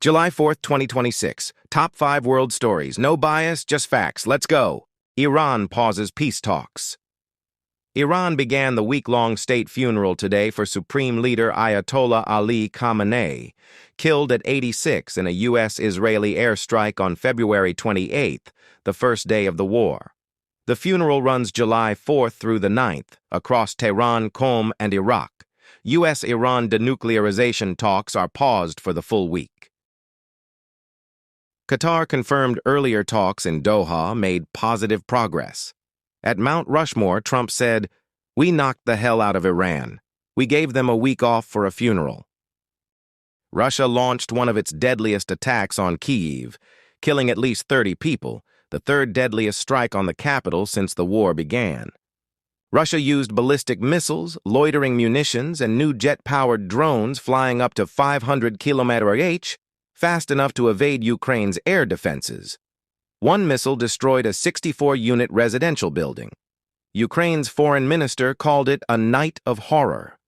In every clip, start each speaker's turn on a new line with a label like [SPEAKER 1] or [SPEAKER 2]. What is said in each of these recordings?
[SPEAKER 1] July 4th, 2026. Top 5 world stories. No bias, just facts. Let's go. Iran pauses peace talks. Iran began the week-long state funeral today for Supreme Leader Ayatollah Ali Khamenei, killed at 86 in a U.S.-Israeli airstrike on February 28th, the first day of the war. The funeral runs July 4th through the 9th, across Tehran, Qom, and Iraq. U.S.-Iran denuclearization talks are paused for the full week. Qatar confirmed earlier talks in Doha made positive progress. At Mount Rushmore, Trump said, "We knocked the hell out of Iran. We gave them a week off for a funeral." Russia launched one of its deadliest attacks on Kyiv, killing at least 30 people, the third deadliest strike on the capital since the war began. Russia used ballistic missiles, loitering munitions, and new jet-powered drones flying up to 500 km/h, fast enough to evade Ukraine's air defenses. One missile destroyed a 64-unit residential building. Ukraine's foreign minister called it a night of horror.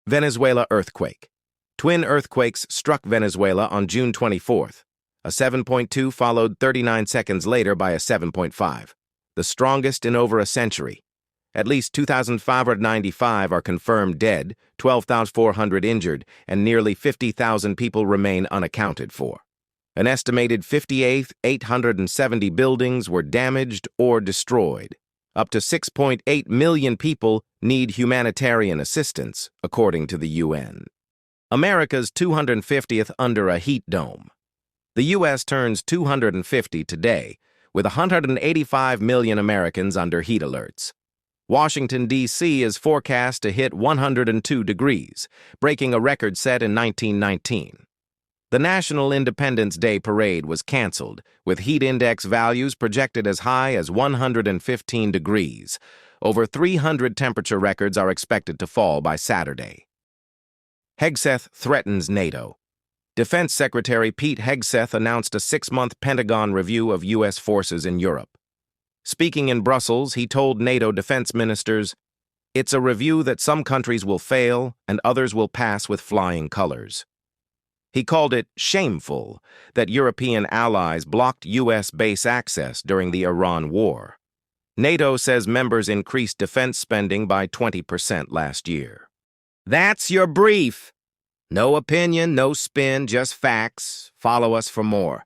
[SPEAKER 1] Venezuela earthquake. Twin earthquakes struck Venezuela on June 24th. A 7.2 followed 39 seconds later by a 7.5, the strongest in over a century. At least 2,595 are confirmed dead, 12,400 injured, and nearly 50,000 people remain unaccounted for. An estimated 58,870 buildings were damaged or destroyed. Up to 6.8 million people need humanitarian assistance, according to the UN. America's 250th under a heat dome. The U.S. turns 250 today, with 185 million Americans under heat alerts. Washington, D.C. is forecast to hit 102 degrees, breaking a record set in 1919. The National Independence Day Parade was canceled, with heat index values projected as high as 115 degrees. Over 300 temperature records are expected to fall by Saturday. Hegseth threatens NATO. Defense Secretary Pete Hegseth announced a 6-month Pentagon review of U.S. forces in Europe. Speaking in Brussels, he told NATO defense ministers, "It's a review that some countries will fail and others will pass with flying colors." He called it shameful that European allies blocked U.S. base access during the Iran war. NATO says members increased defense spending by 20% last year. That's your brief. No opinion, no spin, just facts. Follow us for more.